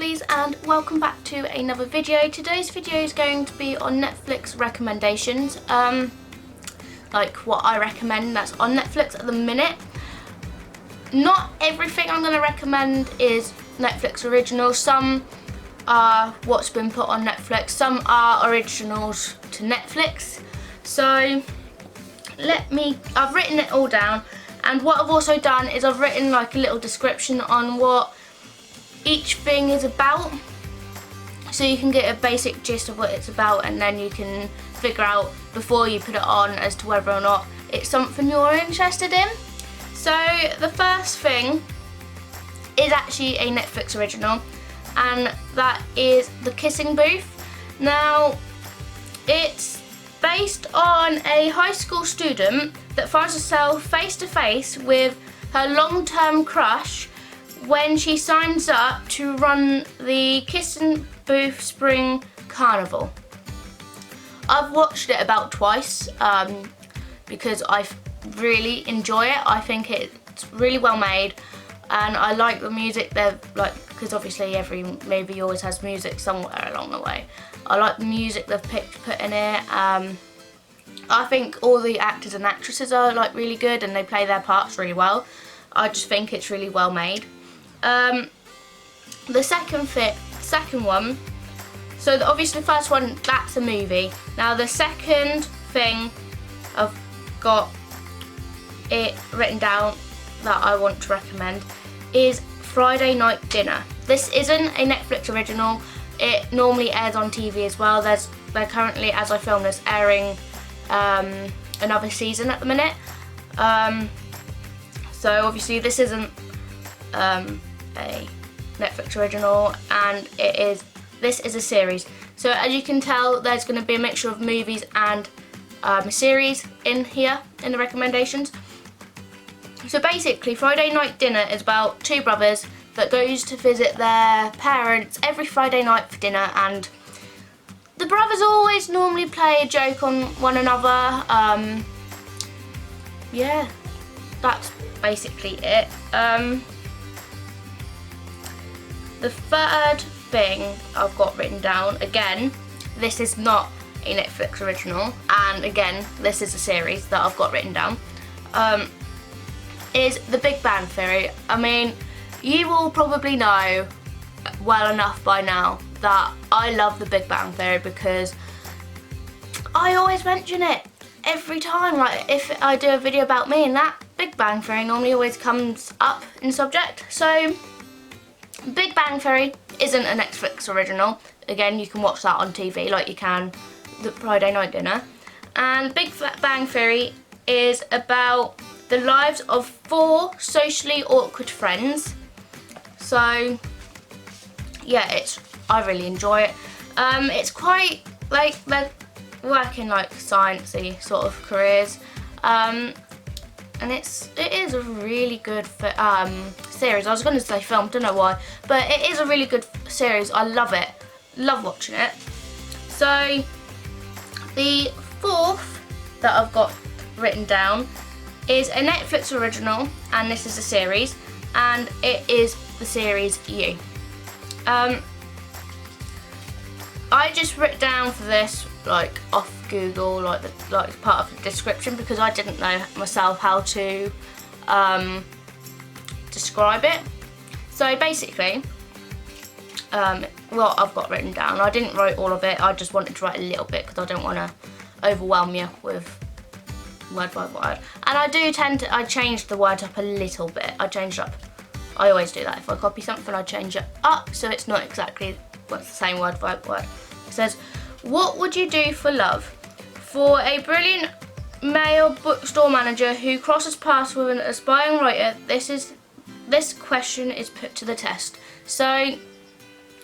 lovelies, and welcome back to another video. Today's video is going to be on Netflix recommendations, like what I recommend that's on Netflix at the minute. Not everything I'm going to recommend is Netflix original. Some are what's been put on Netflix, some are originals to Netflix. So I've written it all down, and what I've also done is I've written like a little description on what each thing is about, so you can get a basic gist of what it's about, and then you can figure out before you put it on as to whether or not it's something you're interested in. So the first thing is actually a Netflix original, and that is The Kissing Booth. Now, it's based on a high school student that finds herself face to face with her long-term crush when she signs up to run the Kissing Booth Spring Carnival. I've watched it about twice because I really enjoy it. I think it's really well made, and I like the music. They're like, because obviously every movie always has music somewhere along the way. I like the music they've put in it. I think all the actors and actresses are like really good, and they play their parts really well. I just think it's really well made. The second one, so obviously the first one, that's a movie. Now the second thing, I've got it written down that I want to recommend, is Friday Night Dinner. This isn't a Netflix original. It normally airs on TV as well. They're currently, as I film this, airing another season at the minute. So obviously this isn't a Netflix original, and this is a series. So as you can tell, there's going to be a mixture of movies and a series in here in the recommendations. So basically, Friday Night Dinner is about two brothers that goes to visit their parents every Friday night for dinner, and the brothers always normally play a joke on one another. Yeah, that's basically it. The third thing I've got written down, again, this is not a Netflix original, and again, this is a series that I've got written down, is The Big Bang Theory. I mean, you will probably know well enough by now that I love The Big Bang Theory, because I always mention it every time. Like, if I do a video about me and that, Big Bang Theory normally always comes up in subject. So Big Bang Theory isn't a Netflix original. Again, you can watch that on TV like you can the Friday Night Dinner. And Big Bang Theory is about the lives of 4 socially awkward friends. So yeah, I really enjoy it. It's quite like they're working like sciencey sort of careers, and it is a really good series. I was going to say film, don't know why, but it is a really good series. I love it, love watching it. So the fourth that I've got written down is a Netflix original, and this is a series, and it is the series You. I just wrote down for this like off Google, like part of the description, because I didn't know myself how to describe it. So basically, what I've got written down, I didn't write all of it, I just wanted to write a little bit because I don't want to overwhelm you with word by word. And I do I changed the words up a little bit. I always do that. If I copy something, I change it up so it's not exactly the same word by word. It says, what would you do for love? For a brilliant male bookstore manager who crosses paths with an aspiring writer, this question is put to the test. So,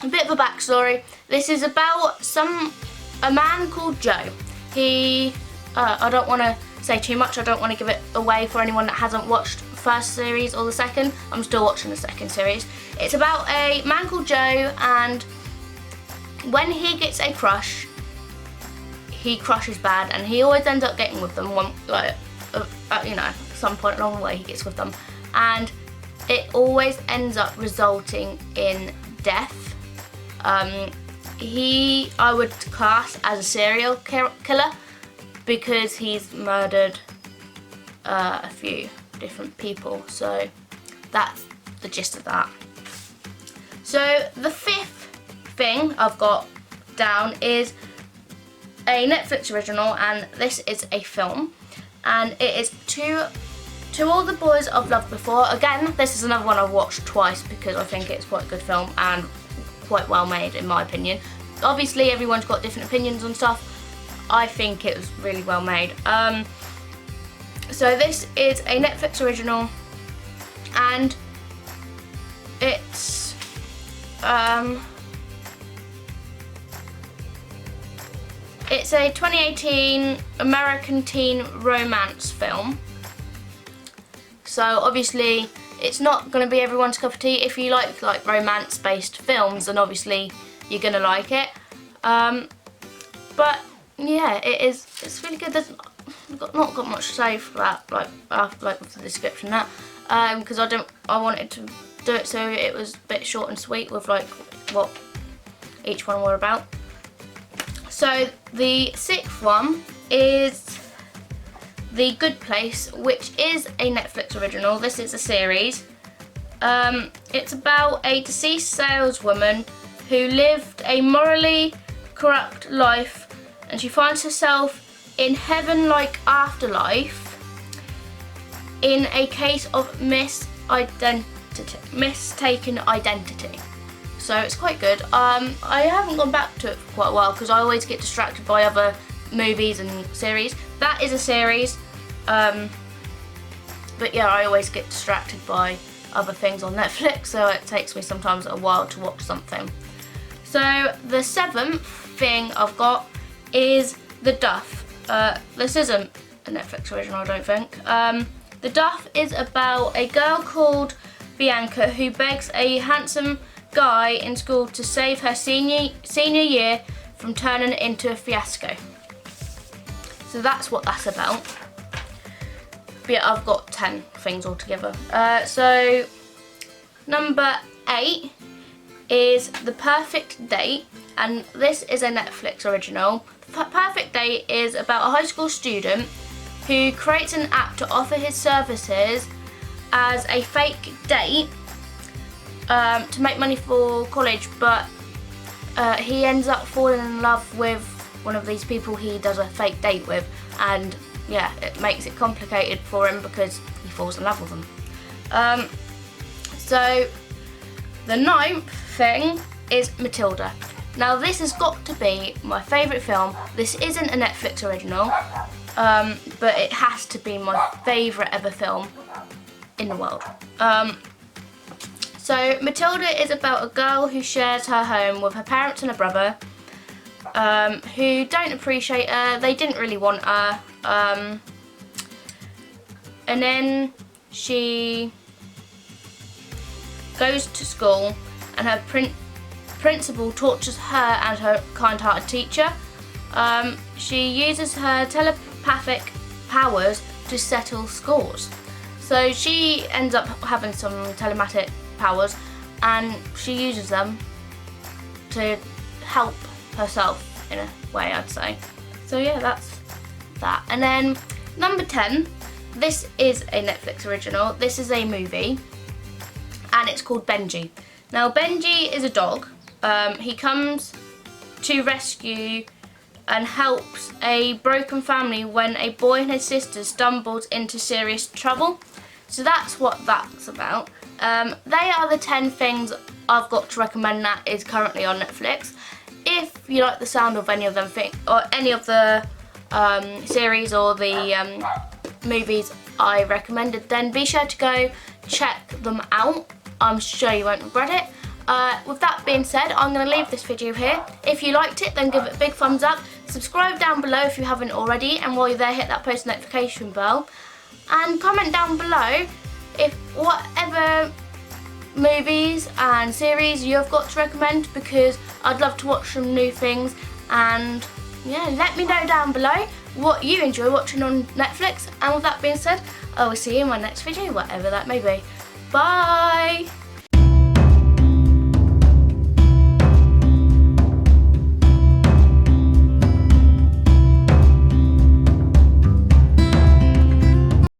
a bit of a backstory. This is about a man called Joe. I don't want to say too much. I don't want to give it away for anyone that hasn't watched the first series or the second. I'm still watching the second series. It's about a man called Joe, and when he gets a crush, he crushes bad, and he always ends up getting with them at some point along the way he gets with them, and it always ends up resulting in death. I would class as a serial killer because he's murdered a few different people, so that's the gist of that. So the fifth thing I've got down is a Netflix original, and this is a film, and it is To All the Boys I've Loved Before. Again, this is another one I've watched twice because I think it's quite a good film and quite well made in my opinion. Obviously everyone's got different opinions on stuff. I think it was really well made. So this is a Netflix original, and it's a 2018 American teen romance film. So obviously it's not going to be everyone's cup of tea. If you like romance based films, then obviously you're going to like it. But yeah, it's really good. There's not got much to say for that, like with the description that, because I wanted to do it so it was a bit short and sweet with like what each one were about. So the sixth one is The Good Place, which is a Netflix original. This is a series. It's about a deceased saleswoman who lived a morally corrupt life, and she finds herself in heaven-like afterlife in a case of mistaken identity. So it's quite good. I haven't gone back to it for quite a while because I always get distracted by other movies and series. That is a series, but yeah, I always get distracted by other things on Netflix, so it takes me sometimes a while to watch something. So the seventh thing I've got is The Duff. This isn't a Netflix original, I don't think. The Duff is about a girl called Bianca who begs a handsome guy in school to save her senior year from turning it into a fiasco. So that's what that's about. But yeah, I've got 10 things altogether. So number 8 is The Perfect Date, and this is a Netflix original. The Perfect Date is about a high school student who creates an app to offer his services as a fake date to make money for college, but he ends up falling in love with one of these people he does a fake date with, and yeah, it makes it complicated for him because he falls in love with them. So the ninth thing is Matilda. Now this has got to be my favourite film. This isn't a Netflix original, but it has to be my favourite ever film in the world. So Matilda is about a girl who shares her home with her parents and her brother, who don't appreciate her. They didn't really want her, and then she goes to school, and her principal tortures her and her kind-hearted teacher. She uses her telepathic powers to settle scores. So she ends up having some telepathic powers, and she uses them to help herself in a way, I'd say. So yeah, that's that. And then number 10, this is a Netflix original. This is a movie, and it's called Benji. Now Benji is a dog. He comes to rescue and helps a broken family when a boy and his sister stumbles into serious trouble. So that's what that's about. They are the 10 things I've got to recommend that is currently on Netflix. If you like the sound of any of them or any of the series or the movies I recommended, then be sure to go check them out. I'm sure you won't regret it. With that being said, I'm going to leave this video here. If you liked it, then give it a big thumbs up. Subscribe down below if you haven't already, and while you're there, hit that post notification bell. And comment down below if whatever movies and series you've got to recommend, because I'd love to watch some new things. And yeah, let me know down below what you enjoy watching on Netflix. And with that being said, I will see you in my next video, whatever that may be. Bye!